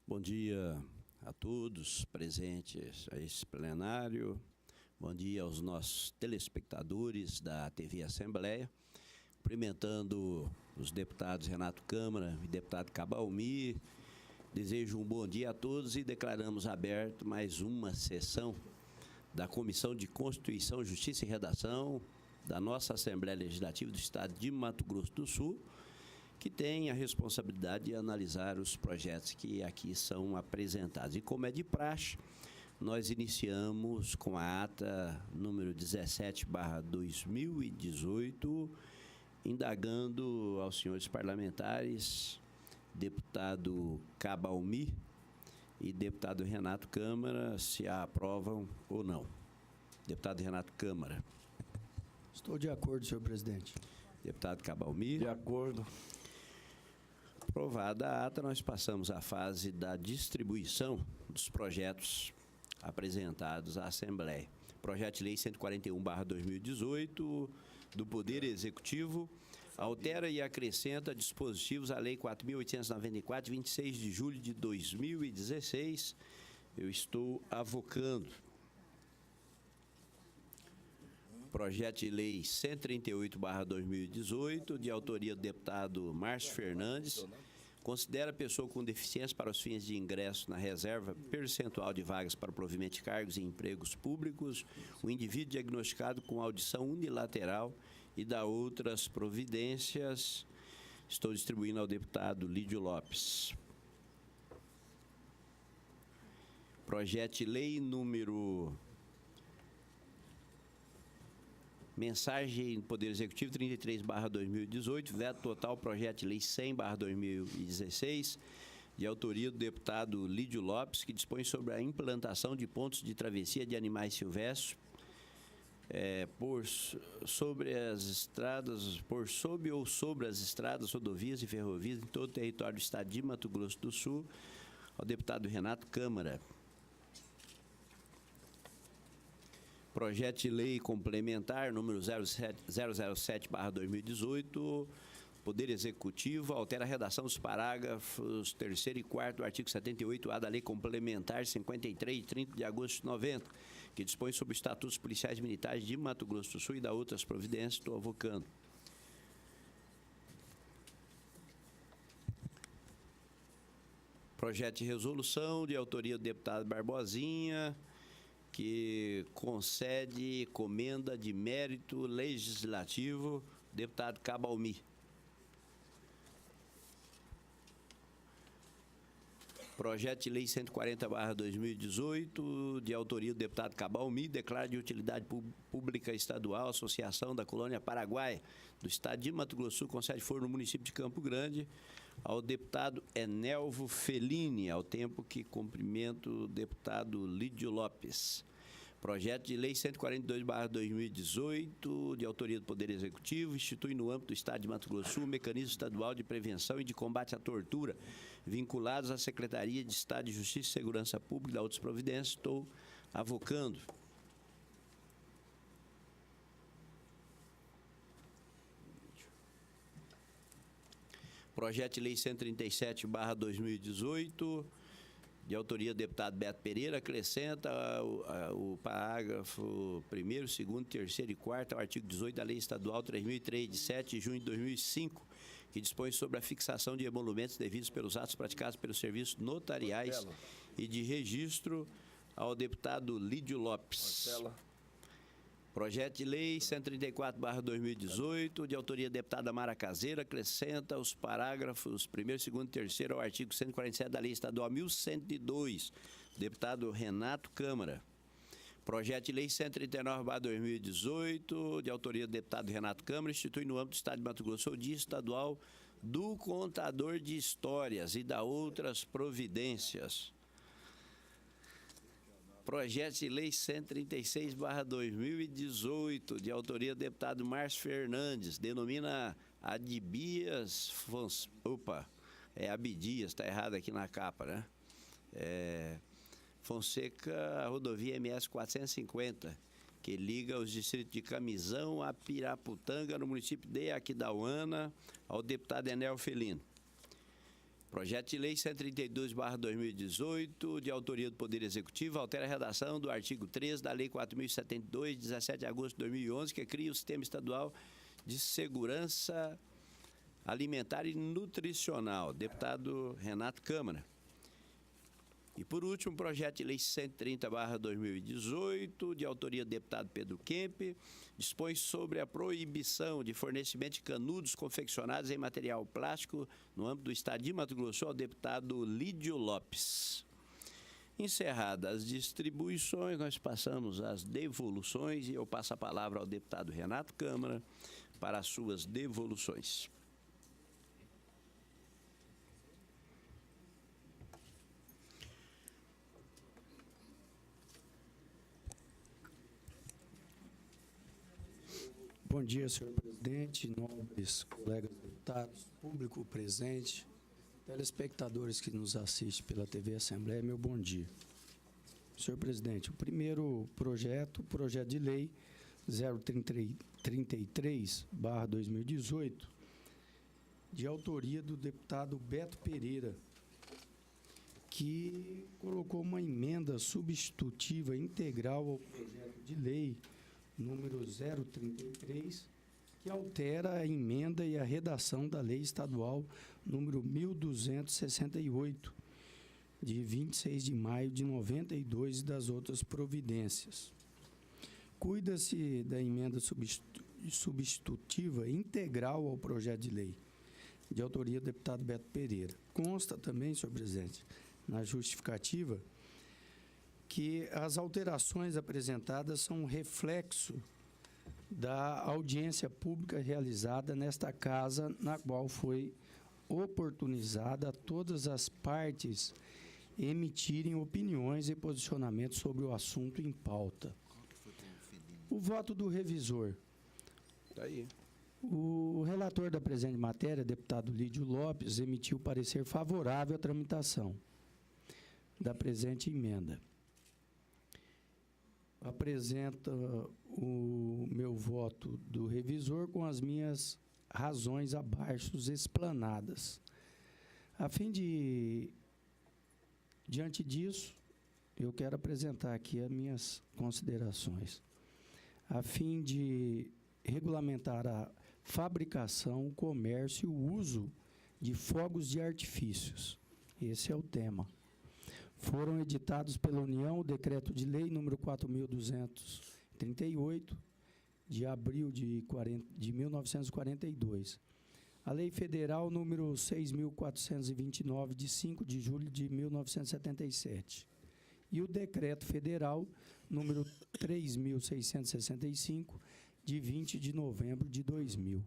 Bom dia a todos presentes a esse plenário. Bom dia aos nossos telespectadores da TV Assembleia. Cumprimentando os deputados Renato Câmara e deputado Cabalmi. Desejo um bom dia a todos e declaramos aberto mais uma sessão da Comissão de Constituição, Justiça e Redação da nossa Assembleia Legislativa do Estado de Mato Grosso do Sul, que tem a responsabilidade de analisar os projetos que aqui são apresentados. E como é de praxe, nós iniciamos com a ata número 17/2018, indagando aos senhores parlamentares, deputado Cabalmi e deputado Renato Câmara, se a aprovam ou não. Deputado Renato Câmara. Estou de acordo, senhor presidente. Deputado Cabalmi. De acordo. Aprovada a ata, nós passamos à fase da distribuição dos projetos apresentados à Assembleia. Projeto de Lei 141/2018, do Poder Executivo, altera e acrescenta dispositivos à Lei 4.894, de 26 de julho de 2016. Eu estou avocando. Projeto de Lei 138/2018, de autoria do deputado Márcio Fernandes, considera a pessoa com deficiência para os fins de ingresso na reserva percentual de vagas para o provimento de cargos em empregos públicos, o indivíduo diagnosticado com audição unilateral e dá outras providências. Estou distribuindo ao deputado Lídio Lopes. Projeto de Lei número... Mensagem do Poder Executivo 33/2018, veto total, projeto de lei 100/2016, de autoria do deputado Lídio Lopes, que dispõe sobre a implantação de pontos de travessia de animais silvestres sobre ou sobre as estradas, rodovias e ferrovias em todo o território do estado de Mato Grosso do Sul, ao deputado Renato Câmara. Projeto de Lei Complementar, número 007/2018, Poder Executivo, altera a redação dos parágrafos 3º e 4º do artigo 78A da Lei Complementar 53, de 30 de agosto de 90, que dispõe sobre os estatutos policiais militares de Mato Grosso do Sul e da outras providências. Estou avocando. Projeto de resolução, de autoria do deputado Barbosinha, que concede comenda de mérito legislativo, deputado Cabalmi. Projeto de Lei 140/2018, de autoria do deputado Cabalmi, declara de utilidade pública estadual, Associação da Colônia Paraguaia, do estado de Mato Grosso do Sul, com sede for no município de Campo Grande, ao deputado Enelvo Fellini, ao tempo que cumprimento o deputado Lídio Lopes. Projeto de Lei 142/2018, de autoria do Poder Executivo, institui no âmbito do Estado de Mato Grosso do Sul o mecanismo estadual de prevenção e de combate à tortura, vinculados à Secretaria de Estado de Justiça e Segurança Pública e da outras providências. Estou avocando. Projeto de Lei 137/2018, de autoria do deputado Beto Pereira, acrescenta o parágrafo 1º, 2º, 3º e 4º ao artigo 18 da Lei Estadual 3.003, de 7 de junho de 2005, que dispõe sobre a fixação de emolumentos devidos pelos atos praticados pelos serviços notariais e de registro, ao deputado Lídio Lopes. Projeto de Lei 134/2018, de autoria da deputada Mara Caseira, acrescenta os parágrafos 1º, 2º e 3º ao artigo 147 da Lei Estadual 1102, deputado Renato Câmara. Projeto de Lei 139/2018, de autoria do deputado Renato Câmara, institui no âmbito do Estado de Mato Grosso o Dia Estadual do Contador de Histórias e da outras providências. Projeto de Lei 136/2018, de autoria do deputado Márcio Fernandes, denomina Abdias está errado aqui na capa, né? Fonseca, rodovia MS 450, que liga os distritos de Camisão a Piraputanga, no município de Aquidauana, ao deputado Enel Fellini. Projeto de Lei 132/2018, de autoria do Poder Executivo, altera a redação do artigo 3 da Lei 4.072, de 17 de agosto de 2011, que cria o Sistema Estadual de Segurança Alimentar e Nutricional. Deputado Renato Câmara. E, por último, projeto de lei 130/2018, de autoria do deputado Pedro Kemp, dispõe sobre a proibição de fornecimento de canudos confeccionados em material plástico no âmbito do estado de Mato Grosso ao deputado Lídio Lopes. Encerradas as distribuições, nós passamos às devoluções e eu passo a palavra ao deputado Renato Câmara para as suas devoluções. Bom dia, senhor presidente, nobres colegas deputados, público presente, telespectadores que nos assistem pela TV Assembleia, meu bom dia. Senhor presidente, o primeiro projeto de lei 033/2018, de autoria do deputado Beto Pereira, que colocou uma emenda substitutiva integral ao projeto de lei número 033, que altera a emenda e a redação da Lei Estadual número 1268, de 26 de maio de 92 e das outras providências. Cuida-se da emenda substitutiva integral ao projeto de lei, de autoria do deputado Beto Pereira. Consta também, senhor presidente, na justificativa, que as alterações apresentadas são um reflexo da audiência pública realizada nesta casa, na qual foi oportunizada a todas as partes emitirem opiniões e posicionamentos sobre o assunto em pauta. O voto do revisor. Está aí. O relator da presente matéria, deputado Lídio Lopes, emitiu parecer favorável à tramitação da presente emenda. Apresenta o meu voto do revisor com as minhas razões abaixo explanadas. A fim de, diante disso, eu quero apresentar aqui as minhas considerações. A fim de regulamentar a fabricação, o comércio e o uso de fogos de artifícios. Esse é o tema. Foram editados pela União o Decreto de Lei número 4.238, de abril de 1942. A Lei Federal número 6.429, de 5 de julho de 1977. E o Decreto Federal número 3.665, de 20 de novembro de 2000.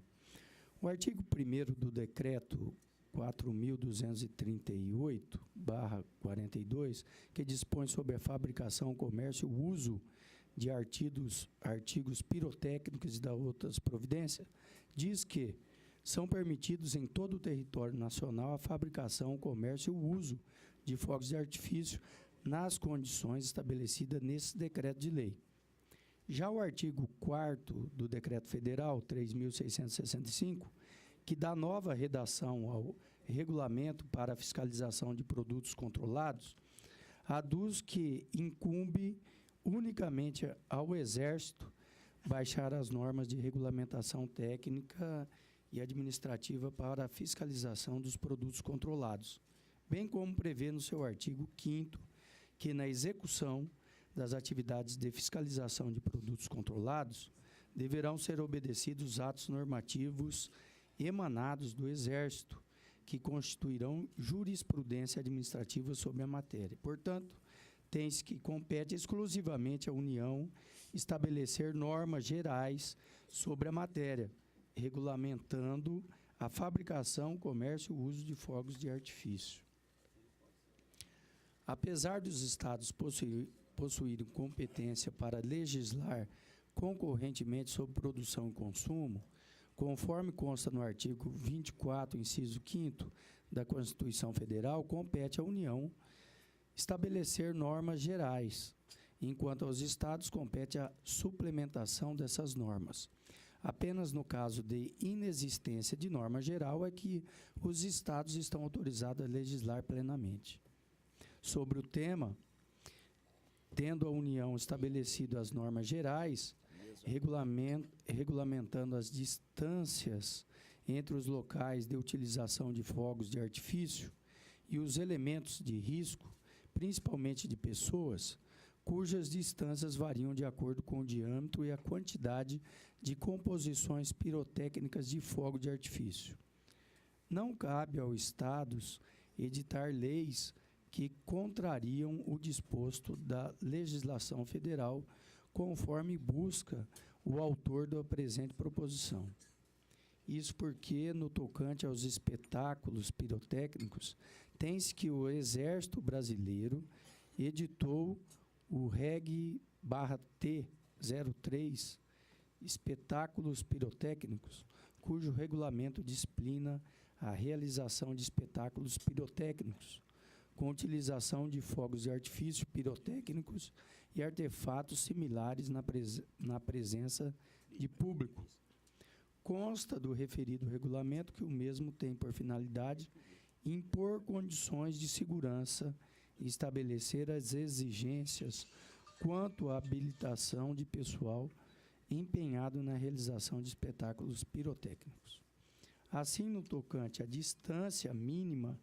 O artigo 1º do Decreto 4.238/42, que dispõe sobre a fabricação, comércio e uso de artigos pirotécnicos e das outras providências, diz que são permitidos em todo o território nacional a fabricação, o comércio e o uso de fogos de artifício nas condições estabelecidas nesse decreto de lei. Já o artigo 4º do Decreto Federal 3.665, que dá nova redação ao Regulamento para a Fiscalização de Produtos Controlados, aduz que incumbe unicamente ao Exército baixar as normas de regulamentação técnica e administrativa para a fiscalização dos produtos controlados, bem como prevê no seu artigo 5º que na execução das atividades de fiscalização de produtos controlados deverão ser obedecidos atos normativos emanados do Exército, que constituirão jurisprudência administrativa sobre a matéria. Portanto, tem-se que compete exclusivamente à União estabelecer normas gerais sobre a matéria, regulamentando a fabricação, comércio e o uso de fogos de artifício. Apesar dos Estados possuírem competência para legislar concorrentemente sobre produção e consumo, conforme consta no artigo 24, inciso 5º da Constituição Federal, compete à União estabelecer normas gerais, enquanto aos Estados compete a suplementação dessas normas. Apenas no caso de inexistência de norma geral é que os Estados estão autorizados a legislar plenamente. Sobre o tema, tendo a União estabelecido as normas gerais, regulamentando as distâncias entre os locais de utilização de fogos de artifício e os elementos de risco, principalmente de pessoas, cujas distâncias variam de acordo com o diâmetro e a quantidade de composições pirotécnicas de fogo de artifício. Não cabe aos Estados editar leis que contrariam o disposto da legislação federal, conforme busca o autor da presente proposição. Isso porque, no tocante aos espetáculos pirotécnicos, tem-se que o Exército Brasileiro editou o Reg/T 03, espetáculos pirotécnicos, cujo regulamento disciplina a realização de espetáculos pirotécnicos, com utilização de fogos de artifício pirotécnicos e artefatos similares na presença de público. Consta do referido regulamento que o mesmo tem por finalidade impor condições de segurança e estabelecer as exigências quanto à habilitação de pessoal empenhado na realização de espetáculos pirotécnicos. Assim, no tocante à distância mínima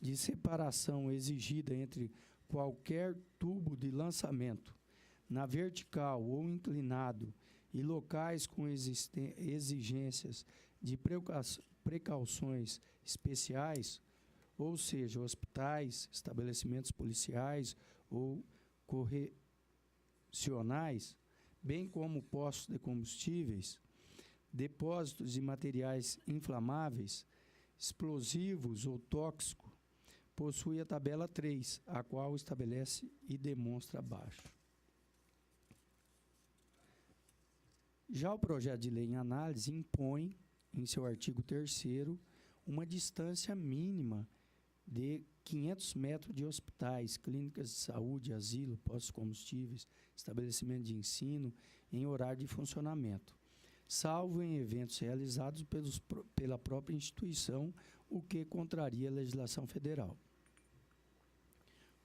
de separação exigida entre qualquer tubo de lançamento na vertical ou inclinado e locais com exigências de precauções especiais, ou seja, hospitais, estabelecimentos policiais ou correcionais, bem como postos de combustíveis, depósitos de materiais inflamáveis, explosivos ou tóxicos, possui a tabela 3, a qual estabelece e demonstra abaixo. Já o projeto de lei em análise impõe, em seu artigo 3º, uma distância mínima de 500 metros de hospitais, clínicas de saúde, asilo, postos de combustíveis, estabelecimento de ensino, em horário de funcionamento, salvo em eventos realizados pela própria instituição, o que contraria a legislação federal.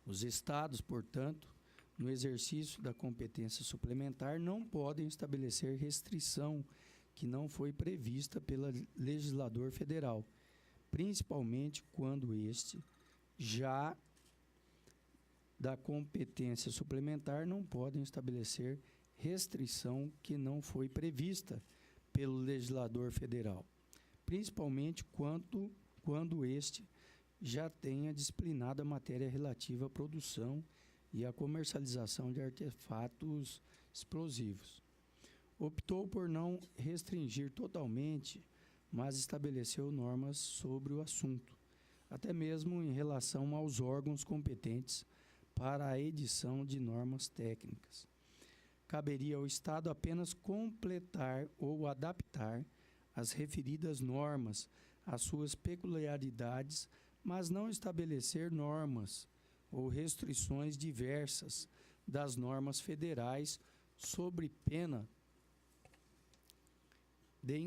Os Estados, portanto, no exercício da competência suplementar, não podem estabelecer restrição que não foi prevista pelo legislador federal, principalmente quando este, já da competência suplementar, não podem estabelecer restrição que não foi prevista pelo legislador federal, principalmente quando este já tenha disciplinado a matéria relativa à produção e à comercialização de artefatos explosivos. Optou por não restringir totalmente, mas estabeleceu normas sobre o assunto, até mesmo em relação aos órgãos competentes para a edição de normas técnicas. Caberia ao Estado apenas completar ou adaptar as referidas normas às suas peculiaridades, mas não estabelecer normas ou restrições diversas das normas federais sobre pena de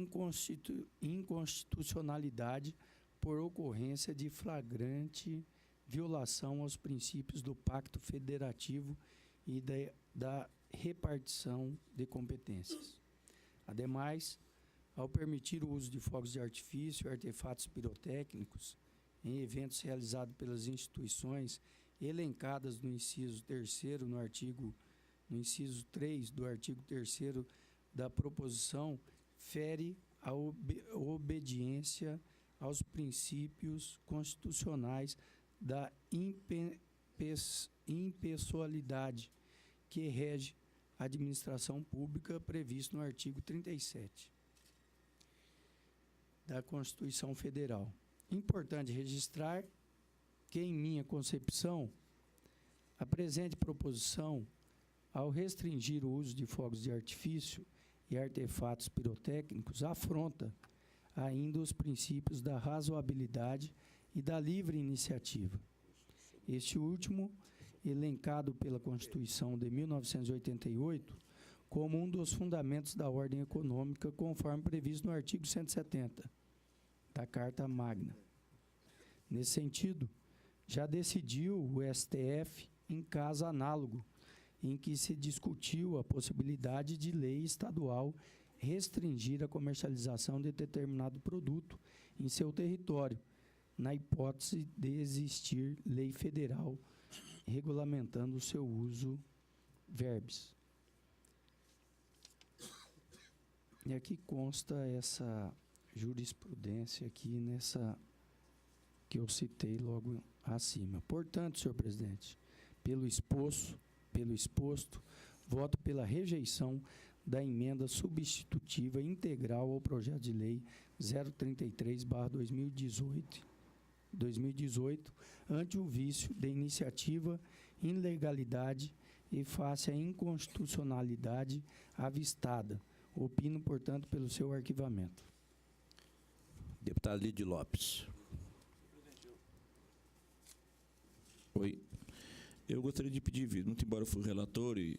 inconstitucionalidade por ocorrência de flagrante violação aos princípios do Pacto Federativo e da repartição de competências. Ademais, ao permitir o uso de fogos de artifício e artefatos pirotécnicos em eventos realizados pelas instituições elencadas no inciso 3º, no inciso 3 do artigo 3º da proposição, fere a obediência aos princípios constitucionais da impessoalidade que rege a administração pública previsto no artigo 37 da Constituição Federal. Importante registrar que, em minha concepção, a presente proposição, ao restringir o uso de fogos de artifício e artefatos pirotécnicos, afronta ainda os princípios da razoabilidade e da livre iniciativa. Este último, elencado pela Constituição de 1988, como um dos fundamentos da ordem econômica, conforme previsto no artigo 170 da Carta Magna. Nesse sentido, já decidiu o STF em caso análogo, em que se discutiu a possibilidade de lei estadual restringir a comercialização de determinado produto em seu território, na hipótese de existir lei federal regulamentando o seu uso verbis. E aqui consta essa jurisprudência aqui nessa que eu citei logo acima. Portanto, senhor presidente, pelo exposto, voto pela rejeição da emenda substitutiva integral ao projeto de lei 033/2018, ante o vício de iniciativa, ilegalidade e face à inconstitucionalidade avistada. Opino, portanto, pelo seu arquivamento. Deputado Lídio Lopes. Oi. Eu gostaria de pedir, muito embora eu fui relator e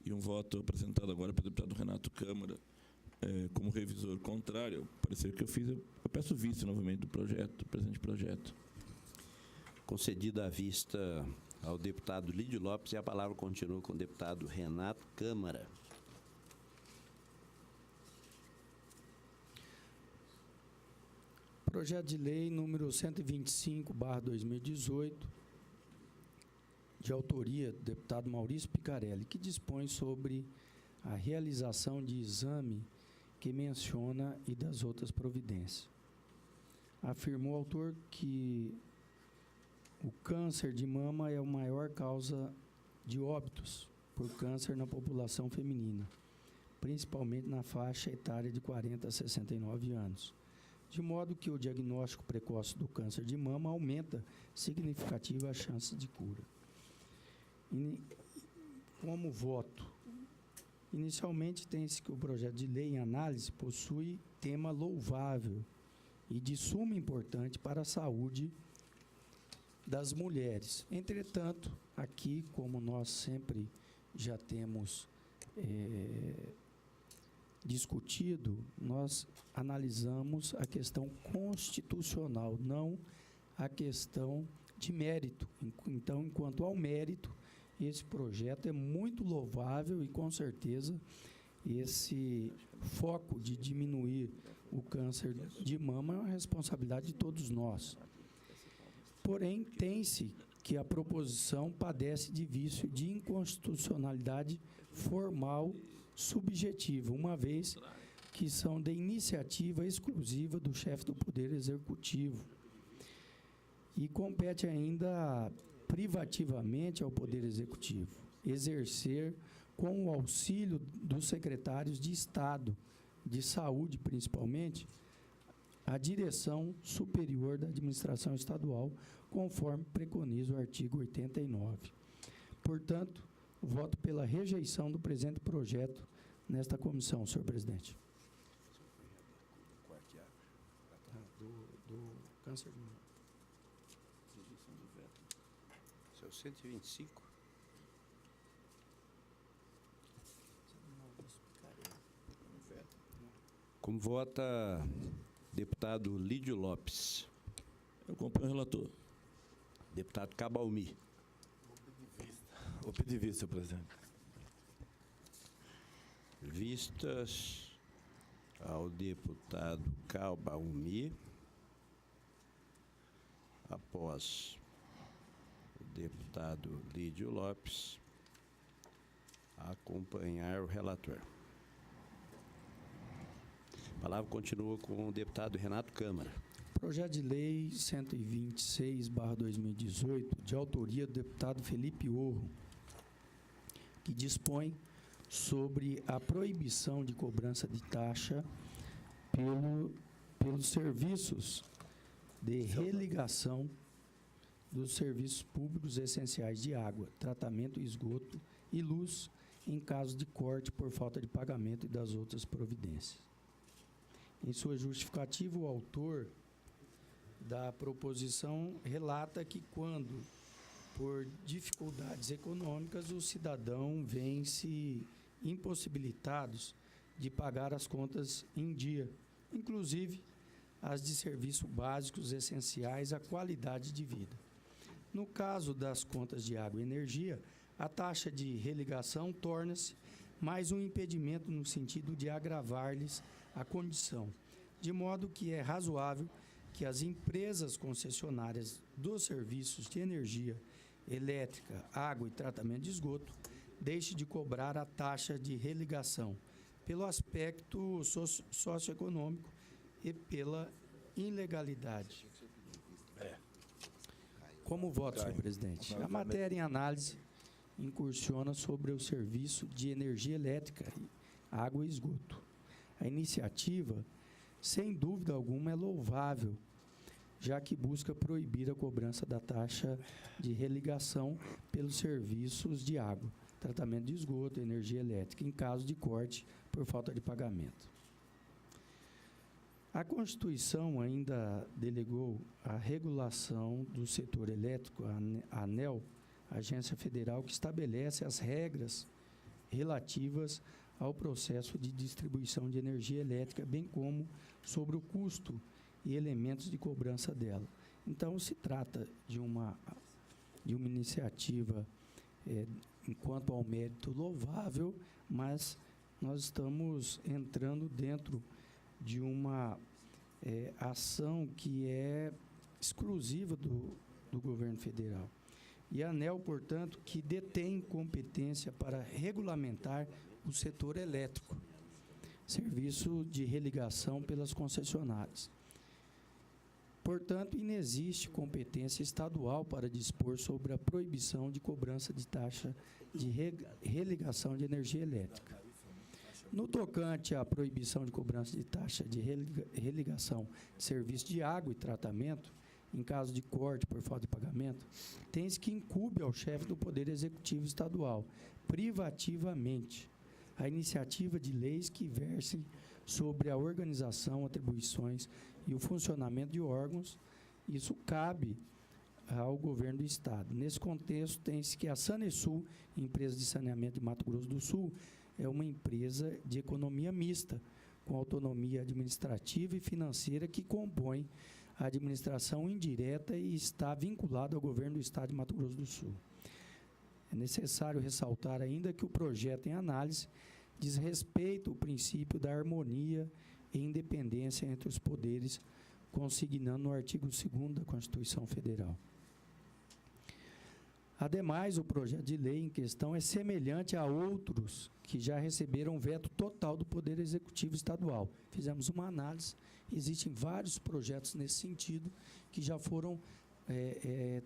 um voto apresentado agora pelo deputado Renato Câmara como revisor contrário ao parecer que eu fiz, eu peço vista novamente do presente projeto. Concedida a vista ao deputado Lídio Lopes e a palavra continua com o deputado Renato Câmara. Projeto de lei número 125/2018, de autoria do deputado Maurício Picarelli, que dispõe sobre a realização de exame que menciona e das outras providências. Afirmou o autor que o câncer de mama é a maior causa de óbitos por câncer na população feminina, principalmente na faixa etária de 40 a 69 anos. De modo que o diagnóstico precoce do câncer de mama aumenta significativamente a chance de cura. Como voto, inicialmente tem-se que o projeto de lei em análise possui tema louvável e de suma importância para a saúde das mulheres. Entretanto, aqui, como nós sempre já temos discutido, nós analisamos a questão constitucional, não a questão de mérito. Então, enquanto ao mérito, esse projeto é muito louvável e, com certeza, esse foco de diminuir o câncer de mama é uma responsabilidade de todos nós. Porém, tem-se que a proposição padece de vício de inconstitucionalidade formal subjetiva, uma vez que são de iniciativa exclusiva do chefe do Poder Executivo. E compete ainda privativamente ao Poder Executivo exercer, com o auxílio dos secretários de Estado, de Saúde principalmente, a direção superior da administração estadual, conforme preconiza o artigo 89. Portanto, voto pela rejeição do presente projeto nesta comissão, senhor presidente. Do câncer de mama. Seu 125. Como vota deputado Lídio Lopes? Eu acompanho o relator. Deputado Cabalmi. Vou pedir vista, senhor presidente. Vistas ao deputado Cabalmi. Após o deputado Lídio Lopes acompanhar o relator. A palavra continua com o deputado Renato Câmara. Projeto de lei 126/2018, de autoria do deputado Felipe Orro, que dispõe sobre a proibição de cobrança de taxa pelos serviços de religação dos serviços públicos essenciais de água, tratamento, esgoto e luz, em caso de corte por falta de pagamento e das outras providências. Em sua justificativa, o autor da proposição relata que quando, por dificuldades econômicas, o cidadão vem se impossibilitados de pagar as contas em dia, inclusive as de serviços básicos essenciais à qualidade de vida. No caso das contas de água e energia, a taxa de religação torna-se mais um impedimento no sentido de agravar-lhes a condição, de modo que é razoável que as empresas concessionárias dos serviços de energia elétrica, água e tratamento de esgoto deixem de cobrar a taxa de religação pelo aspecto socioeconômico e pela ilegalidade. Como voto, senhor presidente? A matéria em análise incursiona sobre o serviço de energia elétrica, água e esgoto. A iniciativa, sem dúvida alguma, é louvável, já que busca proibir a cobrança da taxa de religação pelos serviços de água, tratamento de esgoto e energia elétrica, em caso de corte por falta de pagamento. A Constituição ainda delegou a regulação do setor elétrico à ANEEL, Agência Federal, que estabelece as regras relativas ao processo de distribuição de energia elétrica, bem como sobre o custo e elementos de cobrança dela. Então, se trata de uma iniciativa, enquanto ao mérito, louvável, mas nós estamos entrando dentro de uma ação que é exclusiva do governo federal. E a ANEEL, portanto, que detém competência para regulamentar o setor elétrico, serviço de religação pelas concessionárias. Portanto, inexiste competência estadual para dispor sobre a proibição de cobrança de taxa de religação de energia elétrica. No tocante à proibição de cobrança de taxa de religação de serviço de água e tratamento, em caso de corte por falta de pagamento, tem-se que incumbe ao chefe do Poder Executivo Estadual, privativamente, a iniciativa de leis que versem sobre a organização, atribuições e o funcionamento de órgãos. Isso cabe ao governo do Estado. Nesse contexto, tem-se que a Sanesul, empresa de saneamento de Mato Grosso do Sul, é uma empresa de economia mista, com autonomia administrativa e financeira que compõe a administração indireta e está vinculado ao governo do Estado de Mato Grosso do Sul. É necessário ressaltar ainda que o projeto em análise diz respeito ao princípio da harmonia e independência entre os poderes, consignando no artigo 2º da Constituição Federal. Ademais, o projeto de lei em questão é semelhante a outros que já receberam veto total do Poder Executivo Estadual. Fizemos uma análise, existem vários projetos nesse sentido que já foram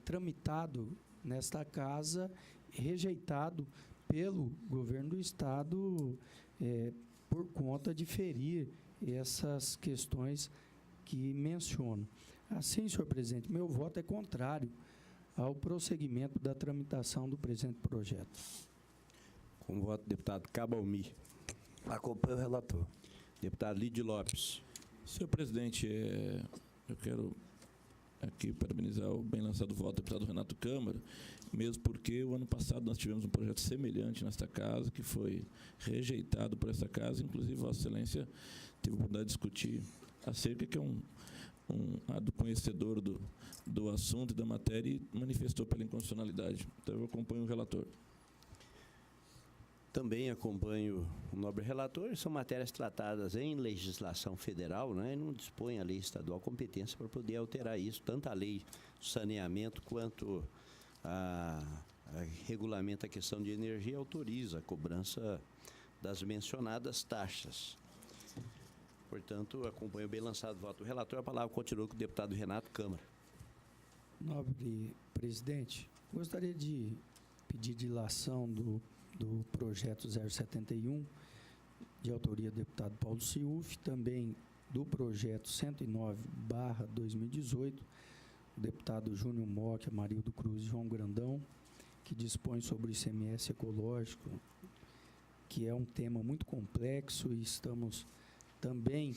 tramitados nesta casa, rejeitado pelo governo do Estado por conta de ferir essas questões que menciono. Assim, senhor presidente, meu voto é contrário ao prosseguimento da tramitação do presente projeto. Com o voto, deputado Cabalmi. Acompanho o relator. Deputado Lídio Lopes. Senhor presidente, eu quero aqui parabenizar o bem lançado voto do deputado Renato Câmara, mesmo porque o ano passado nós tivemos um projeto semelhante nesta casa, que foi rejeitado por essa casa, inclusive Vossa Excelência teve a oportunidade de discutir acerca, que é um do conhecedor do assunto e da matéria, e manifestou pela inconstitucionalidade. Então, eu acompanho o relator. Também acompanho o nobre relator. São matérias tratadas em legislação federal, né? E não dispõe a lei estadual competência para poder alterar isso. Tanto a lei do saneamento quanto a regulamenta a questão de energia autoriza a cobrança das mencionadas taxas. Portanto, acompanho bem lançado o voto do relator. A palavra continua com o deputado Renato Câmara. Nobre presidente, gostaria de pedir dilação do projeto 071, de autoria do deputado Paulo Ciuf, também do projeto 109/2018, do deputado Júnior Mock, Amarildo Cruz e João Grandão, que dispõe sobre o ICMS ecológico, que é um tema muito complexo, e estamos também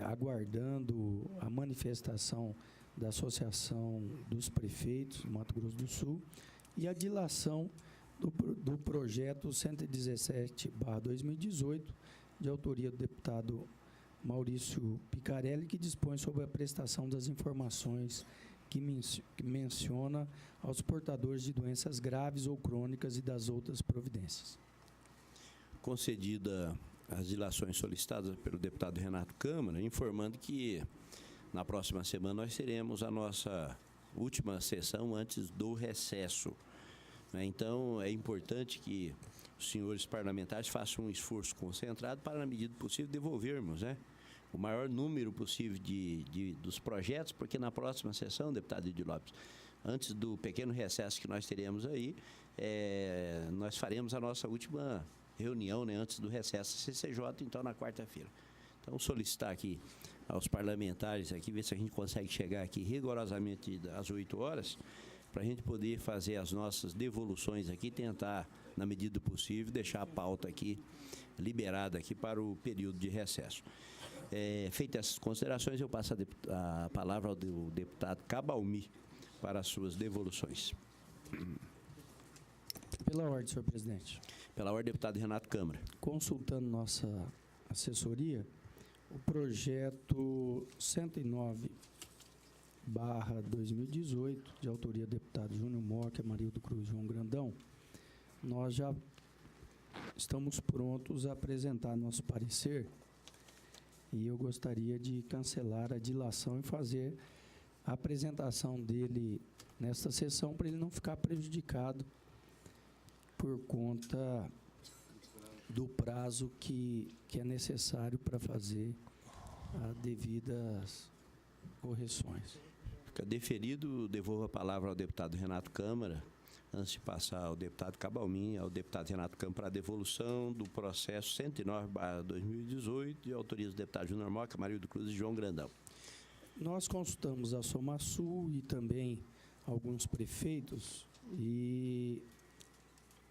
aguardando a manifestação da Associação dos Prefeitos do Mato Grosso do Sul e a dilação do projeto 117/2018, de autoria do deputado Maurício Picarelli, que dispõe sobre a prestação das informações que menciona aos portadores de doenças graves ou crônicas e das outras providências. Concedida as dilações solicitadas pelo deputado Renato Câmara, informando que na próxima semana nós teremos a nossa última sessão antes do recesso. Então, é importante que os senhores parlamentares façam um esforço concentrado para, na medida do possível, devolvermos, o maior número possível dos projetos, porque na próxima sessão, deputado Lidio Lopes, antes do pequeno recesso que nós teremos aí, nós faremos a nossa última reunião, antes do recesso CCJ, então, na quarta-feira. Então, solicitar aqui aos parlamentares, aqui, ver se a gente consegue chegar aqui rigorosamente às 8 horas, para a gente poder fazer as nossas devoluções aqui, tentar, na medida do possível, deixar a pauta aqui liberada aqui para o período de recesso. Feitas essas considerações, eu passo a palavra ao deputado Cabalmi para as suas devoluções. Pela ordem, senhor presidente. Pela ordem, deputado Renato Câmara. Consultando nossa assessoria, o projeto 109/2018, de autoria do deputado Júnior Moca, Amarildo Cruz e João Grandão, nós já estamos prontos a apresentar nosso parecer e eu gostaria de cancelar a dilação e fazer a apresentação dele nesta sessão para ele não ficar prejudicado por conta do prazo que é necessário para fazer as devidas correções. Fica deferido, devolvo a palavra ao deputado Renato Câmara, antes de passar ao deputado Cabalmi, ao deputado Renato Câmara para a devolução do processo 109/2018, de autoria do deputado Júnior Moca, Amarildo Cruz e João Grandão. Nós consultamos a SomaSul e também alguns prefeitos e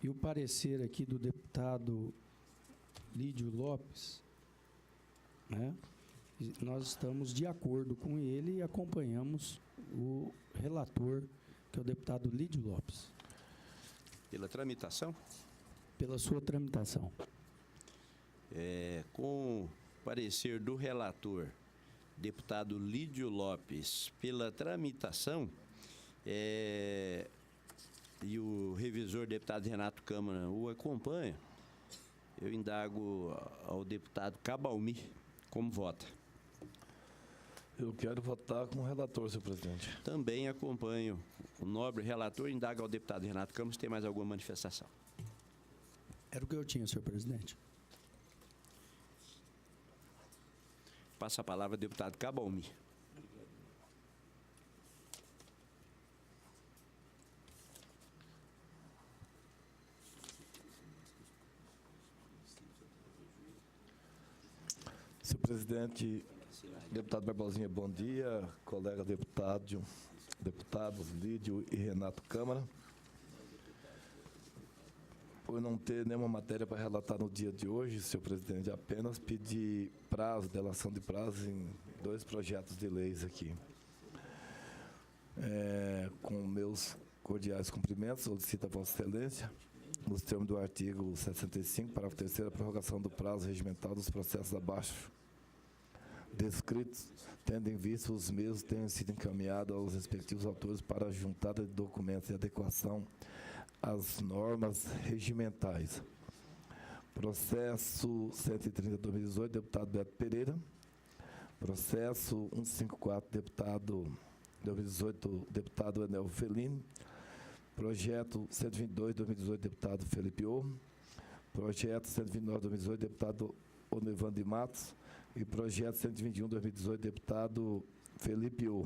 o parecer aqui do deputado Lidio Lopes, nós estamos de acordo com ele e acompanhamos o relator, que é o deputado Lidio Lopes. Pela tramitação? Pela sua tramitação. Com parecer do relator, deputado Lidio Lopes, pela tramitação, e o revisor, deputado Renato Câmara, o acompanha, eu indago ao deputado Cabalmi como vota. Eu quero votar como relator, senhor presidente. Também acompanho o nobre relator, indago ao deputado Renato Câmara se tem mais alguma manifestação. Era o que eu tinha, senhor presidente. Passa a palavra ao deputado Cabalmi. Senhor presidente, deputado Barbosinha, bom dia. Colega deputados Lídio e Renato Câmara. Por não ter nenhuma matéria para relatar no dia de hoje, senhor presidente, apenas pedir delação de prazo em 2 projetos de leis aqui. Com meus cordiais cumprimentos, solicito a Vossa Excelência, nos termos do artigo 65, parágrafo 3º, a prorrogação do prazo regimental dos processos abaixo descritos, tendo em vista os mesmos tenham sido encaminhados aos respectivos autores para a juntada de documentos e adequação às normas regimentais. Processo 130/2018, deputado Beto Pereira. Processo 154, deputado 2018, deputado Enel Felini. Projeto 122/2018, deputado Felipe O. Projeto 129/2018, deputado Onevan de Matos. E projeto 121/2018, deputado Felipe O.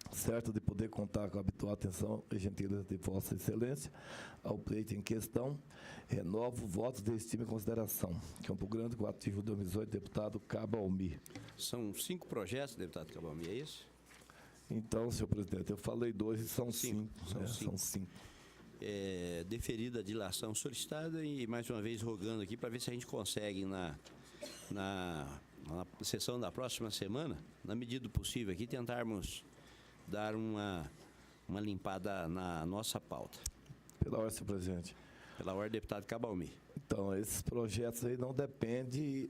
Certo de poder contar com a habitual atenção e gentileza de Vossa Excelência ao pleito em questão, renovo votos de estima e consideração. Campo Grande, 4 de julho de 2018, deputado Cabalmi. São 5 projetos, deputado Cabalmi, é isso? Então, senhor presidente, eu falei 2 e são 5. São 5. Deferida a dilação solicitada e, mais uma vez, rogando aqui para ver se a gente consegue, na sessão da próxima semana, na medida do possível aqui, tentarmos dar uma limpada na nossa pauta. Pela ordem, senhor presidente. Pela ordem, deputado Cabalmi. Então, esses projetos aí não dependem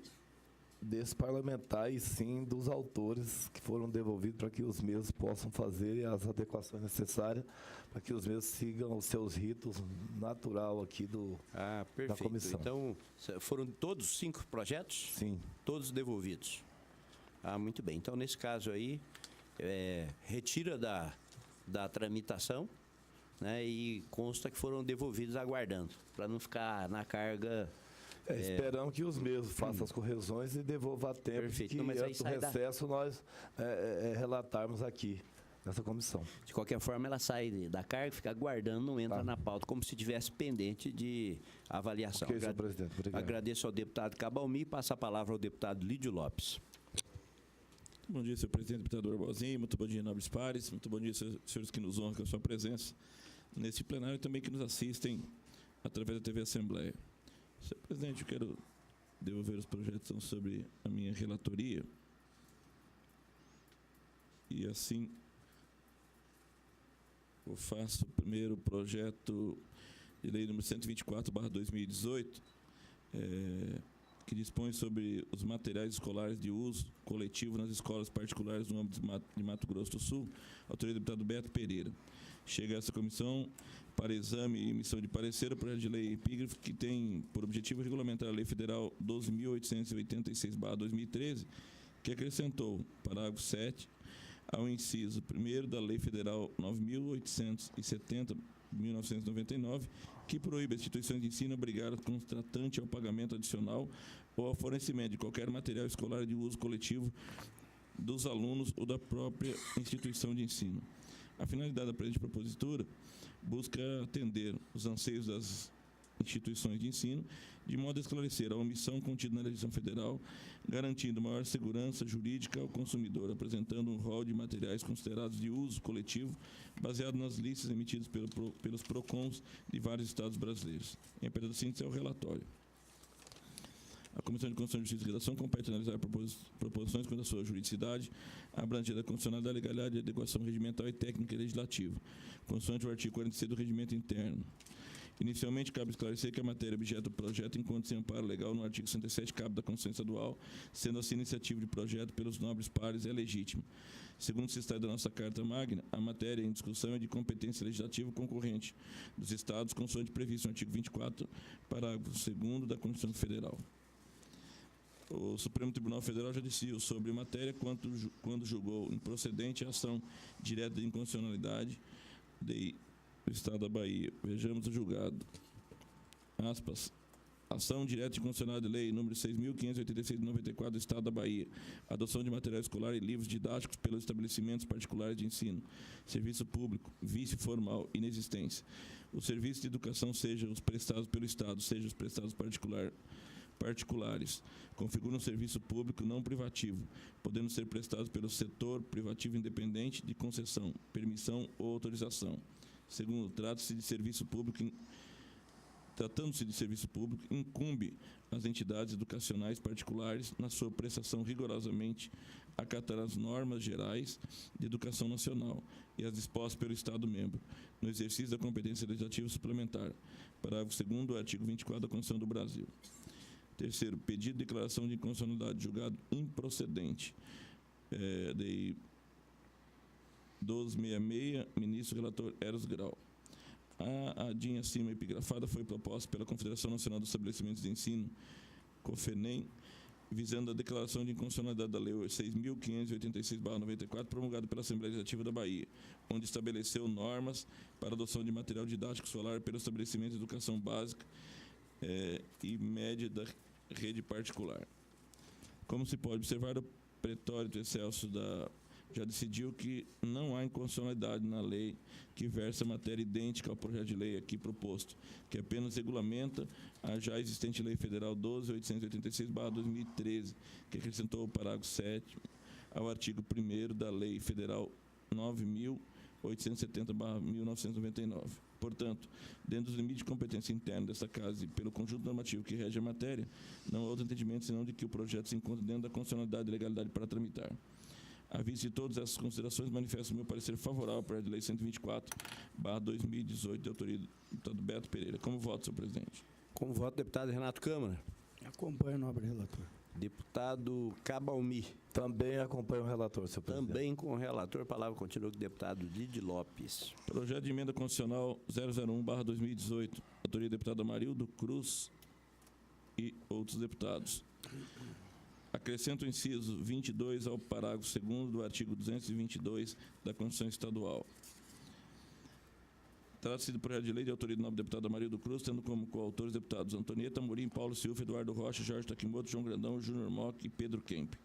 desse parlamentar, e sim dos autores que foram devolvidos para que os mesmos possam fazer as adequações necessárias para que os mesmos sigam os seus ritos natural aqui da Perfeito. comissão. Então, foram todos 5 projetos? Sim. Todos devolvidos. Muito bem. Então, nesse caso aí, retira da tramitação, né, e consta que foram devolvidos aguardando, para não ficar na carga. Esperamos que os mesmos façam as correções e devolvam a tempo. Perfeito. Que Não, mas aí antes do sai recesso nós relatarmos aqui nessa comissão. De qualquer forma, ela sai da carga, fica aguardando, não entra na pauta, como se tivesse pendente de avaliação. Ok, senhor presidente. Obrigado. Agradeço ao deputado Cabalmi e passo a palavra ao deputado Lídio Lopes. Bom dia, senhor presidente, deputado Barbosinha. Muito bom dia, nobres pares. Muito bom dia, senhores que nos honram com a sua presença nesse plenário e também que nos assistem através da TV Assembleia. Senhor presidente, eu quero devolver os projetos que são sobre a minha relatoria. E assim, eu faço o primeiro projeto de lei número 124/2018, que dispõe sobre os materiais escolares de uso coletivo nas escolas particulares no âmbito de Mato Grosso do Sul, autoria do deputado Beto Pereira. Chega a essa comissão para exame e emissão de parecer o projeto de lei epígrafe, que tem por objetivo regulamentar a Lei Federal 12.886/2013, que acrescentou, parágrafo 7, ao inciso 1º da Lei Federal 9.870/1999, que proíbe as instituições de ensino obrigar o contratante ao pagamento adicional ou ao fornecimento de qualquer material escolar de uso coletivo dos alunos ou da própria instituição de ensino. A finalidade da presente propositura busca atender os anseios das instituições de ensino, de modo a esclarecer a omissão contida na legislação federal, garantindo maior segurança jurídica ao consumidor, apresentando um rol de materiais considerados de uso coletivo, baseado nas listas emitidas pelos PROCONs de vários estados brasileiros. Em período síntese é o relatório. A Comissão de Constituição, Justiça e Redação compete analisar proposições quanto à sua juridicidade, abrangida a constitucionalidade, legalidade, adequação regimental e técnica e legislativa, consoante o artigo 46 do Regimento Interno. Inicialmente, cabe esclarecer que a matéria objeto do projeto encontra-se em amparo legal no artigo 67, cabo da Constituição Estadual, sendo assim iniciativa de projeto pelos nobres pares é legítima. Segundo se extrai da nossa Carta Magna, a matéria em discussão é de competência legislativa concorrente dos Estados, consoante previsto no artigo 24, parágrafo 2º da Constituição Federal. O Supremo Tribunal Federal já decidiu sobre a matéria quando julgou improcedente a ação direta de inconstitucionalidade do Estado da Bahia. Vejamos o julgado. Aspas. Ação direta de inconstitucionalidade de lei número 6.586 de 94 do Estado da Bahia. Adoção de material escolar e livros didáticos pelos estabelecimentos particulares de ensino. Serviço público, vício formal, inexistência. Os serviços de educação, sejam os prestados pelo Estado, sejam os prestados particulares, configuram um serviço público não privativo, podendo ser prestados pelo setor privativo independente de concessão, permissão ou autorização. Segundo, trata-se de serviço público. Tratando-se de serviço público, incumbe às entidades educacionais particulares, na sua prestação rigorosamente, acatar as normas gerais de educação nacional e as dispostas pelo Estado-membro, no exercício da competência legislativa suplementar. Parágrafo 2º do artigo 24 da Constituição do Brasil. Terceiro, pedido de declaração de inconstitucionalidade julgado improcedente. Lei 1266, ministro relator Eros Grau. A DIN acima epigrafada foi proposta pela Confederação Nacional dos Estabelecimentos de Ensino, COFENEM, visando a declaração de inconstitucionalidade da Lei 6.586/94, promulgada pela Assembleia Legislativa da Bahia, onde estabeleceu normas para a adoção de material didático escolar pelos estabelecimentos de educação básica e média da rede particular. Como se pode observar, o pretório excelso já decidiu que não há inconstitucionalidade na lei que versa matéria idêntica ao projeto de lei aqui proposto, que apenas regulamenta a já existente Lei Federal 12.886/2013, que acrescentou o parágrafo 7 ao artigo 1º da Lei Federal 9.870/1999. Portanto, dentro dos limites de competência interna desta Casa e pelo conjunto normativo que rege a matéria, não há outro entendimento senão de que o projeto se encontra dentro da constitucionalidade e legalidade para tramitar. À vista de todas essas considerações, manifesto meu parecer favorável ao projeto de lei 124/2018, de autoria do deputado Beto Pereira. Como voto, senhor presidente? Como voto, deputado Renato Câmara. Acompanho, nobre relator. Deputado Cabalmi. Também acompanho o relator, senhor presidente. Também com o relator. A palavra continua com o deputado Didi Lopes. Projeto de emenda constitucional 001/2018, autoria do deputado Amarildo Cruz e outros deputados. Acrescento o inciso 22 ao parágrafo 2º do artigo 222 da Constituição Estadual. Trata-se do projeto de lei de autoria do nobre deputado Amarildo Cruz, tendo como coautores deputados Antonieta Amorim, Paulo Silva, Eduardo Rocha, Jorge Takimoto, João Grandão, Júnior Mock e Pedro Kemp,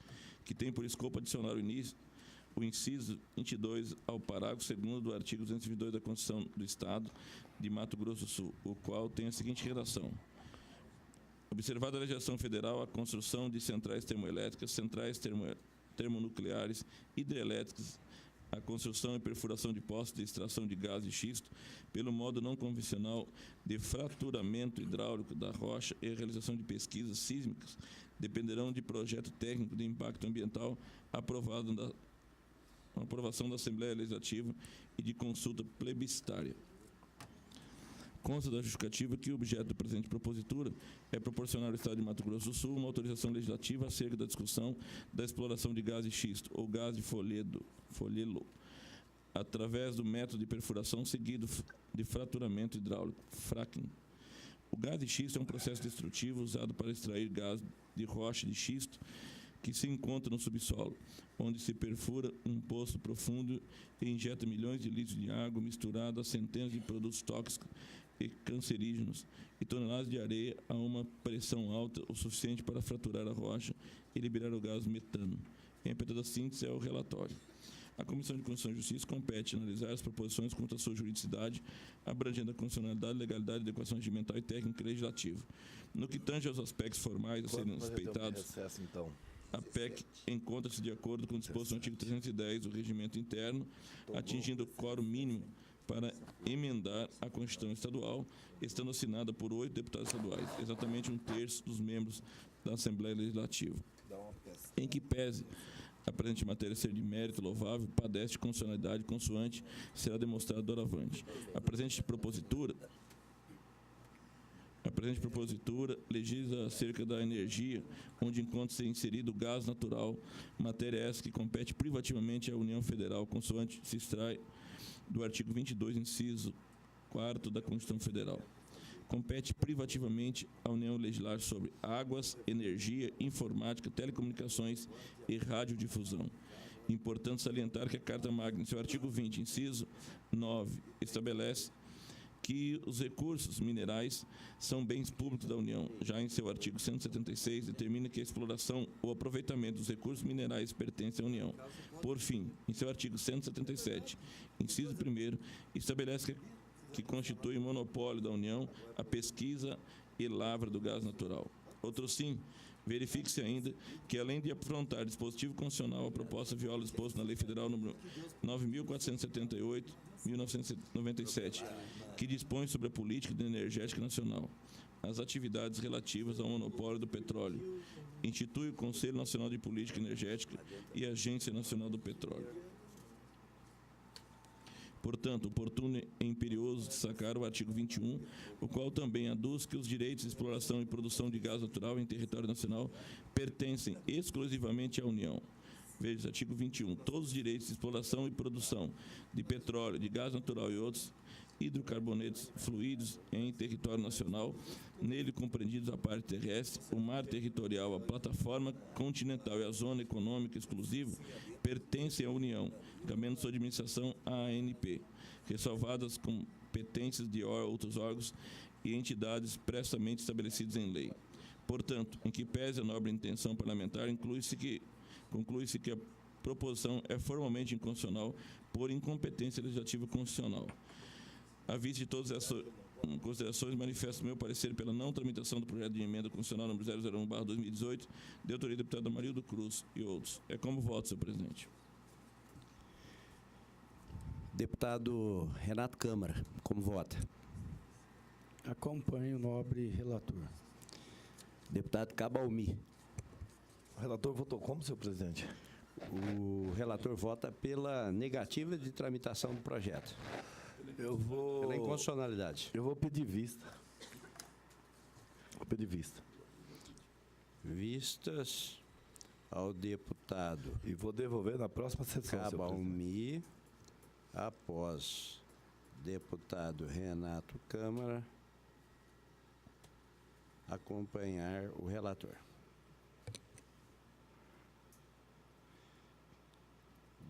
que tem por escopo adicionar o inciso 22 ao parágrafo 2º do artigo 222 da Constituição do Estado de Mato Grosso do Sul, o qual tem a seguinte redação: observada a legislação federal, a construção de centrais termoelétricas, centrais termonucleares, hidrelétricas, a construção e perfuração de poços de extração de gás de xisto pelo modo não convencional de fraturamento hidráulico da rocha e a realização de pesquisas sísmicas dependerão de projeto técnico de impacto ambiental aprovado na aprovação da Assembleia Legislativa e de consulta plebiscitária. Consta da justificativa que o objeto da presente propositura é proporcionar ao Estado de Mato Grosso do Sul uma autorização legislativa acerca da discussão da exploração de gás de xisto ou gás de folhelo, através do método de perfuração seguido de fraturamento hidráulico, fracking. O gás de xisto é um processo destrutivo usado para extrair gás de rocha de xisto que se encontra no subsolo, onde se perfura um poço profundo e injeta milhões de litros de água misturada a centenas de produtos tóxicos e cancerígenos e toneladas de areia a uma pressão alta o suficiente para fraturar a rocha e liberar o gás metano. Em apertada síntese é o relatório. A Comissão de Constituição e Justiça compete analisar as proposições quanto à sua juridicidade, abrangendo a constitucionalidade, legalidade, adequação regimental e técnica e legislativa. No que tange aos aspectos formais a serem respeitados, a PEC encontra-se de acordo com o disposto no artigo 310 do Regimento Interno, atingindo o quórum mínimo para emendar a Constituição Estadual, estando assinada por 8 deputados estaduais, exatamente 1/3 dos membros da Assembleia Legislativa. Em que pese a presente matéria ser de mérito louvável, padece de constitucionalidade consoante será demonstrado doravante. A presente propositura legisla acerca da energia, onde encontra-se inserido o gás natural, matéria essa que compete privativamente à União Federal, consoante se extrai do artigo 22, inciso 4º da Constituição Federal. Compete privativamente à União legislar sobre águas, energia, informática, telecomunicações e radiodifusão. Importante salientar que a Carta Magna, em seu artigo 20, inciso 9, estabelece que os recursos minerais são bens públicos da União. Já em seu artigo 176, determina que a exploração ou aproveitamento dos recursos minerais pertence à União. Por fim, em seu artigo 177, inciso 1º, estabelece que constitui monopólio da União a pesquisa e lavra do gás natural. Outro sim, verifique-se ainda que, além de afrontar dispositivo constitucional, a proposta viola o disposto na Lei Federal número 9.478/1997, que dispõe sobre a política energética nacional, as atividades relativas ao monopólio do petróleo, institui o Conselho Nacional de Política Energética e a Agência Nacional do Petróleo. Portanto, oportuno e imperioso destacar o artigo 21, o qual também aduz que os direitos de exploração e produção de gás natural em território nacional pertencem exclusivamente à União. Veja, artigo 21. Todos os direitos de exploração e produção de petróleo, de gás natural e outros hidrocarbonetos fluidos em território nacional, nele compreendidos a parte terrestre, o mar territorial, a plataforma continental e a zona econômica exclusiva, pertencem à União, cabendo sua administração à ANP, ressalvadas as competências de outros órgãos e entidades prestamente estabelecidos em lei. Portanto, em que pese a nobre intenção parlamentar, conclui-se que a proposição é formalmente inconstitucional por incompetência legislativa constitucional. À vista de todas essas considerações, manifesto meu parecer pela não tramitação do projeto de emenda constitucional número 001/2018, de autoria do deputado Amarildo Cruz e outros. É como voto, senhor presidente. Deputado Renato Câmara, como vota? Acompanho o nobre relator. Deputado Cabalmi. O relator votou como, senhor presidente? O relator vota pela negativa de tramitação do projeto. Pela inconstitucionalidade. Eu vou pedir vista. Vou pedir vista. Vistas ao deputado E vou devolver na próxima sessão, senhor presidente. Cabalmi, após deputado Renato Câmara acompanhar o relator.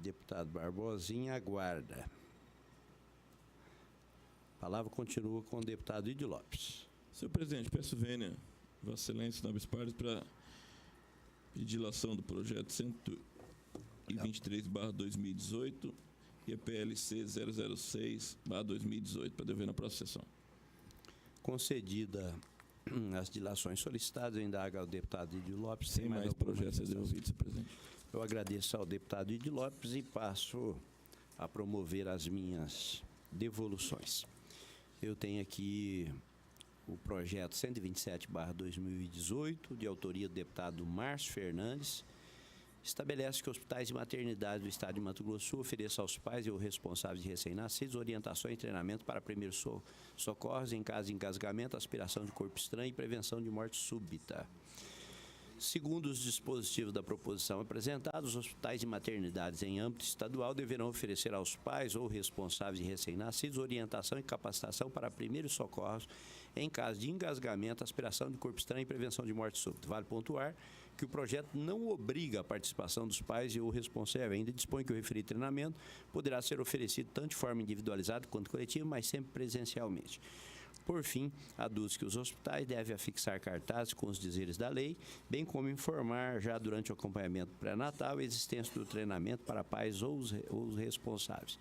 Deputado Barbosinha aguarda. A palavra continua com o deputado Idio Lopes. Senhor presidente, peço vênia, Vossa Excelência, nobres pares, para pedir dilação do projeto 123/2018 e a PLC 006/2018, para dever na próxima sessão. Concedida as dilações solicitadas, eu indago ao deputado Idio Lopes. Sem mais projetos a ser devolvidos, senhor presidente. Eu agradeço ao deputado Idio Lopes e passo a promover as minhas devoluções. Eu tenho aqui o projeto 127/2018, de autoria do deputado Márcio Fernandes, estabelece que hospitais e maternidades do Estado de Mato Grosso do Sul ofereçam aos pais e ou responsáveis de recém-nascidos orientações e treinamento para primeiros socorros em caso de engasgamento, aspiração de corpo estranho e prevenção de morte súbita. Segundo os dispositivos da proposição apresentada, os hospitais e maternidades em âmbito estadual deverão oferecer aos pais ou responsáveis de recém-nascidos orientação e capacitação para primeiros socorros em caso de engasgamento, aspiração de corpo estranho e prevenção de morte súbita. Vale pontuar que o projeto não obriga a participação dos pais e o responsável, ainda dispõe que o referido treinamento poderá ser oferecido tanto de forma individualizada quanto coletiva, mas sempre presencialmente. Por fim, aduz que os hospitais devem afixar cartazes com os dizeres da lei, bem como informar já durante o acompanhamento pré-natal a existência do treinamento para pais ou os responsáveis.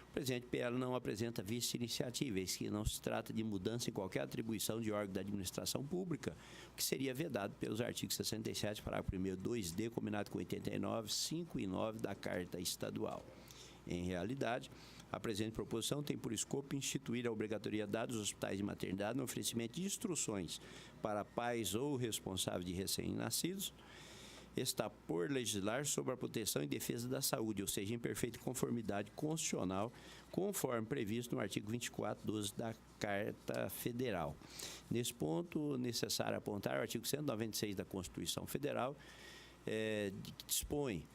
O presidente PL não apresenta vista iniciativa, eis que não se trata de mudança em qualquer atribuição de órgão da administração pública, o que seria vedado pelos artigos 67, parágrafo 1º, 2d, combinado com 89, 5 e 9 da Carta Estadual. Em realidade, a presente proposição tem por escopo instituir a obrigatoriedade dos hospitais de maternidade no oferecimento de instruções para pais ou responsáveis de recém-nascidos, está por legislar sobre a proteção e defesa da saúde, ou seja, em perfeita conformidade constitucional, conforme previsto no artigo 24(12) da Carta Federal. Nesse ponto, necessário apontar o artigo 196 da Constituição Federal, que dispõe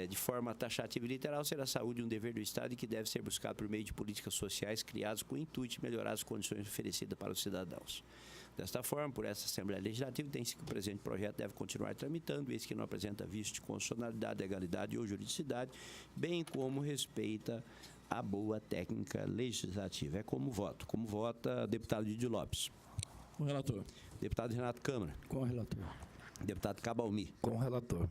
de forma taxativa e literal, ser a saúde um dever do Estado e que deve ser buscado por meio de políticas sociais criadas com o intuito de melhorar as condições oferecidas para os cidadãos. Desta forma, por essa Assembleia Legislativa, tem-se que o presente projeto deve continuar tramitando, eis que não apresenta vício de constitucionalidade, legalidade ou juridicidade, bem como respeita a boa técnica legislativa. É como voto. Como vota deputado Idio Lopes. Com o relator. Deputado Renato Câmara. Com o relator. Deputado Cabalmi. Com o relator.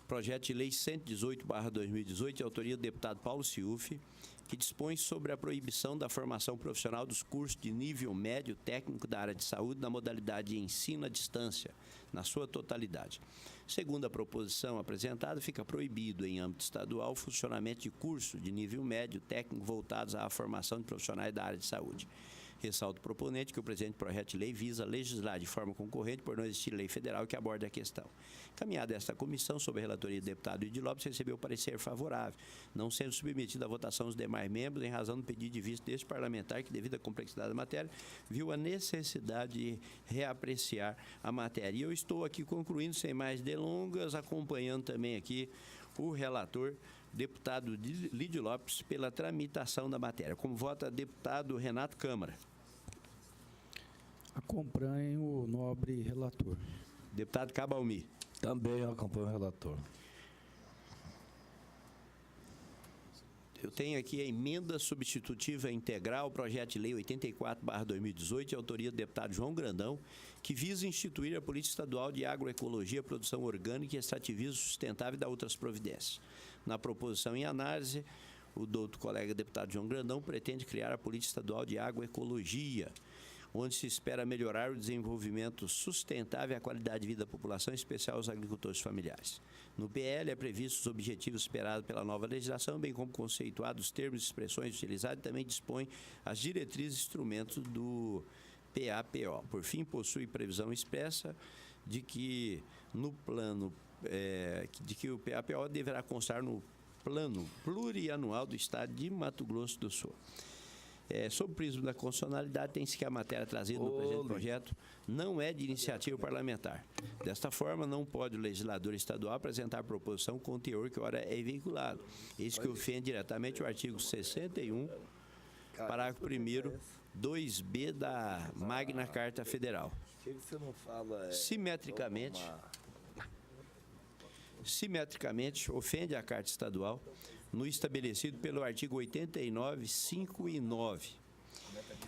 Projeto de Lei 118/2018, de autoria do deputado Paulo Ciufi, que dispõe sobre a proibição da formação profissional dos cursos de nível médio técnico da área de saúde na modalidade de ensino à distância, na sua totalidade. Segundo a proposição apresentada, fica proibido em âmbito estadual o funcionamento de cursos de nível médio técnico voltados à formação de profissionais da área de saúde. Ressalta o proponente que o presente projeto de lei visa legislar de forma concorrente por não existir lei federal que aborde a questão. Caminhada esta comissão, sob a relatoria do deputado Idio Lopes, recebeu parecer favorável, não sendo submetida à votação os demais membros, em razão do pedido de vista deste parlamentar, que, devido à complexidade da matéria, viu a necessidade de reapreciar a matéria. E eu estou aqui concluindo, sem mais delongas, acompanhando também aqui o relator, deputado Idio Lopes, pela tramitação da matéria. Como vota deputado Renato Câmara. Acompanho o nobre relator. Deputado Cabalmi. Também acompanho o relator. Eu tenho aqui a emenda substitutiva integral, projeto de lei 84/2018, de autoria do deputado João Grandão, que visa instituir a Política Estadual de Agroecologia, Produção Orgânica e Extrativismo Sustentável e da outras providências. Na proposição em análise, o doutor colega deputado João Grandão pretende criar a Política Estadual de Agroecologia, onde se espera melhorar o desenvolvimento sustentável e a qualidade de vida da população, em especial os agricultores familiares. No PL, é previsto os objetivos esperados pela nova legislação, bem como conceituados os termos e expressões utilizados, e também dispõe as diretrizes e instrumentos do PAPO. Por fim, possui previsão expressa de que, no plano de que o PAPO deverá constar no Plano Plurianual do Estado de Mato Grosso do Sul. Sob o prisma da constitucionalidade, tem-se que a matéria trazida no presente projeto não é de iniciativa parlamentar. Desta forma, não pode o legislador estadual apresentar proposição com teor que ora é veiculado. Isso que ofende diretamente o artigo 61, parágrafo 1º, 2b da Magna Carta Federal. Simetricamente, ofende a Carta Estadual no estabelecido pelo artigo 89, 5 e 9.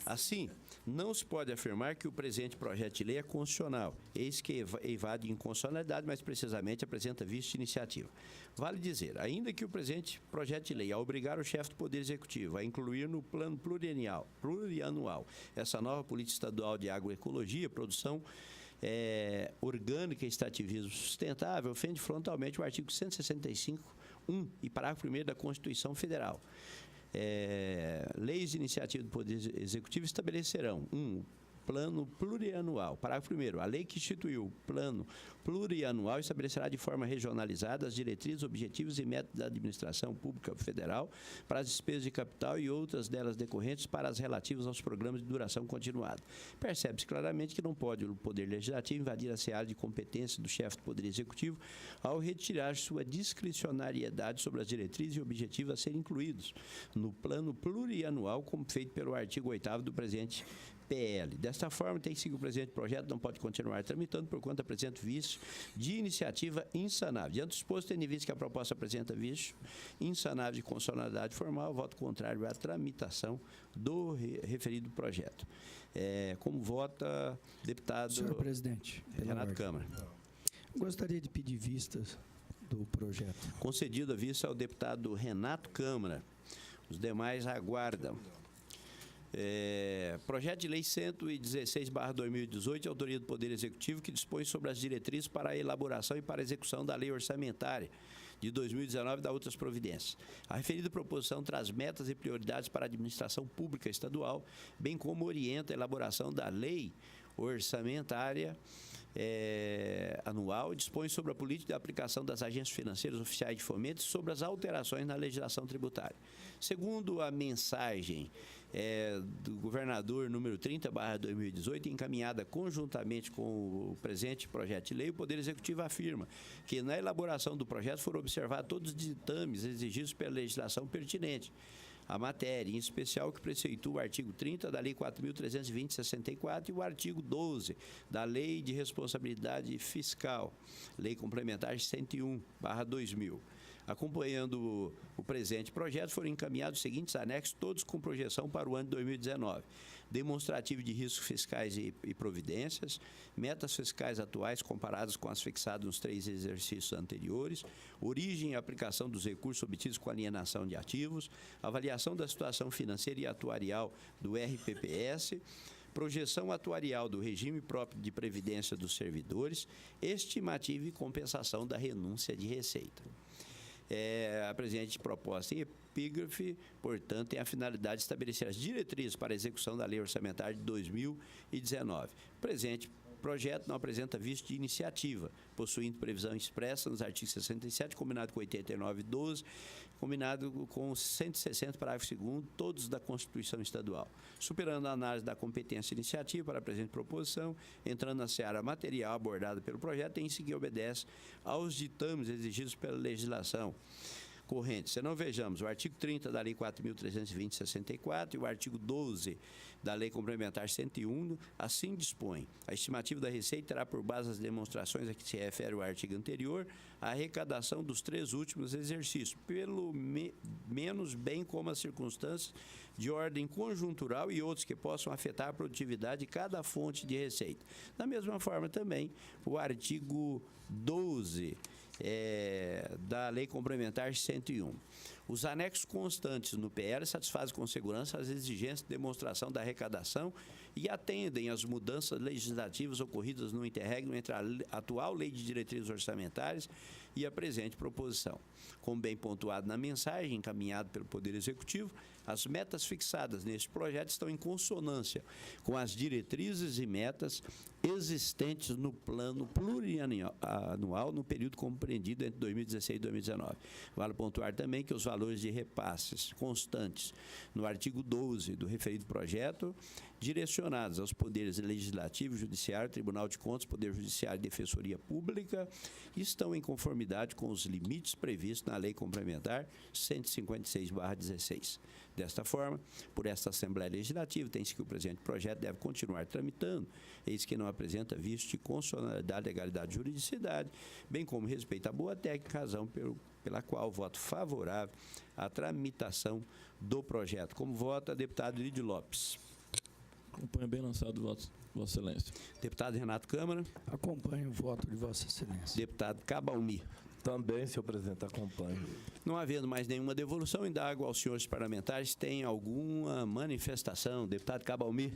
Assim, não se pode afirmar que o presente projeto de lei é constitucional, eis que evade inconstitucionalidade, mas precisamente apresenta vício de iniciativa. Vale dizer, ainda que o presente projeto de lei, ao obrigar o chefe do Poder Executivo a incluir no plano plurianual essa nova política estadual de agroecologia, produção orgânica e extrativismo sustentável, ofende frontalmente o artigo 165, 1 e parágrafo 1º da Constituição Federal. Leis de iniciativa do Poder Executivo estabelecerão plano plurianual. Parágrafo 1º. A lei que instituiu o plano plurianual estabelecerá de forma regionalizada as diretrizes, objetivos e métodos da administração pública federal para as despesas de capital e outras delas decorrentes para as relativas aos programas de duração continuada. Percebe-se claramente que não pode o Poder Legislativo invadir a seara de competência do chefe do Poder Executivo ao retirar sua discricionariedade sobre as diretrizes e objetivos a serem incluídos no plano plurianual, como feito pelo artigo 8º do presente PL. Desta forma, tem que seguir o presente projeto, não pode continuar tramitando por conta apresenta vício de iniciativa insanável. Diante do exposto, tendo em vista que a proposta apresenta vício insanável de constitucionalidade formal, voto contrário à tramitação do referido projeto. Como vota deputado Senhor presidente, Renato Câmara? Gostaria de pedir vistas do projeto. Concedido a vista ao deputado Renato Câmara. Os demais aguardam. Projeto de Lei 116/2018, de autoria do Poder Executivo, que dispõe sobre as diretrizes para a elaboração e para a execução da Lei Orçamentária de 2019 e da outras providências. A referida proposição traz metas e prioridades para a administração pública estadual, bem como orienta a elaboração da Lei Orçamentária anual, dispõe sobre a política de aplicação das agências financeiras oficiais de fomento e sobre as alterações na legislação tributária. Segundo a mensagem do governador número 30/2018, encaminhada conjuntamente com o presente projeto de lei, o Poder Executivo afirma que na elaboração do projeto foram observados todos os ditames exigidos pela legislação pertinente a matéria, em especial o que preceitua o artigo 30 da Lei 4.320/64 e o artigo 12 da Lei de Responsabilidade Fiscal, Lei Complementar 101/2000. Acompanhando o presente projeto, foram encaminhados os seguintes anexos, todos com projeção para o ano de 2019. Demonstrativo de riscos fiscais e providências, metas fiscais atuais comparadas com as fixadas nos 3 exercícios anteriores, origem e aplicação dos recursos obtidos com alienação de ativos, avaliação da situação financeira e atuarial do RPPS, projeção atuarial do regime próprio de previdência dos servidores, estimativa e compensação da renúncia de receita. A presente proposta em epígrafe, portanto, tem a finalidade de estabelecer as diretrizes para a execução da Lei Orçamentária de 2019. O presente projeto não apresenta vício de iniciativa, possuindo previsão expressa nos artigos 67, combinado com 89 e 12, combinado com 160, parágrafo 2º, todos da Constituição Estadual. Superando a análise da competência iniciativa para a presente proposição, entrando na seara material abordada pelo projeto, em seguida obedece aos ditames exigidos pela legislação corrente. Se não vejamos o artigo 30 da Lei 4.320/64 e o artigo 12 da Lei Complementar 101, assim dispõe. A estimativa da receita terá por base as demonstrações a que se refere o artigo anterior, a arrecadação dos 3 últimos exercícios, pelo menos bem como as circunstâncias de ordem conjuntural e outros que possam afetar a produtividade de cada fonte de receita. Da mesma forma também, o artigo 12 da Lei Complementar 101. Os anexos constantes no PL satisfazem com segurança as exigências de demonstração da arrecadação e atendem às mudanças legislativas ocorridas no interregno entre a atual Lei de Diretrizes Orçamentárias e a presente proposição. Como bem pontuado na mensagem encaminhada pelo Poder Executivo, As metas fixadas neste projeto estão em consonância com as diretrizes e metas existentes no plano plurianual no período compreendido entre 2016 e 2019. Vale pontuar também que os valores de repasses constantes no artigo 12 do referido projeto, direcionados aos poderes legislativo, judiciário, Tribunal de Contas, Poder Judiciário e Defensoria Pública, estão em conformidade com os limites previstos na Lei Complementar 156/16. Desta forma, por esta Assembleia Legislativa, tem-se que o presente projeto deve continuar tramitando, eis que não apresenta vício de constitucionalidade, legalidade e juridicidade, bem como respeito à boa técnica, razão pela qual voto favorável à tramitação do projeto. Como vota, deputado Lídio Lopes. Acompanho bem lançado o voto, Vossa Excelência. Deputado Renato Câmara. Acompanho o voto de Vossa Excelência. Deputado Cabalmi. Também, senhor presidente, acompanho. Não havendo mais nenhuma devolução, indago aos senhores parlamentares, tem alguma manifestação? Deputado Cabalmi.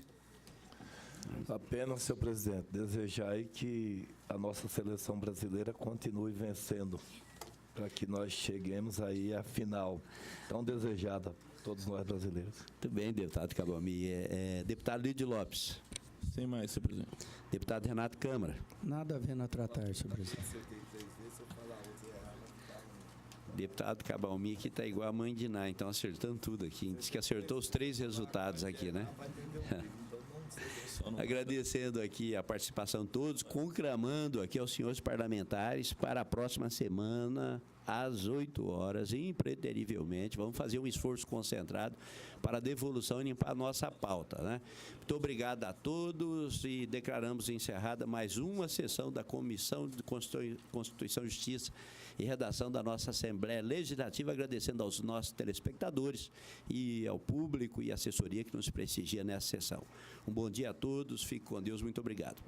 Apenas, senhor presidente, desejar aí que a nossa seleção brasileira continue vencendo, para que nós cheguemos aí à final tão desejada, todos nós brasileiros. Muito bem, deputado Cabalmi. Deputado Lídio Lopes. Sem mais, senhor presidente. Deputado Renato Câmara. Nada havendo a tratar, senhor presidente. Deputado Cabalmi que está igual a mãe de Ná, então acertando tudo aqui. Diz que acertou os 3 resultados aqui, né? Agradecendo aqui a participação de todos, conclamando aqui aos senhores parlamentares para a próxima semana, às 8 horas, impreterivelmente, vamos fazer um esforço concentrado para a devolução e limpar a nossa pauta, né? Muito obrigado a todos e declaramos encerrada mais uma sessão da Comissão de Constituição, Justiça e Redação da nossa Assembleia Legislativa, agradecendo aos nossos telespectadores e ao público e assessoria que nos prestigia nessa sessão. Um bom dia a todos, fique com Deus, muito obrigado.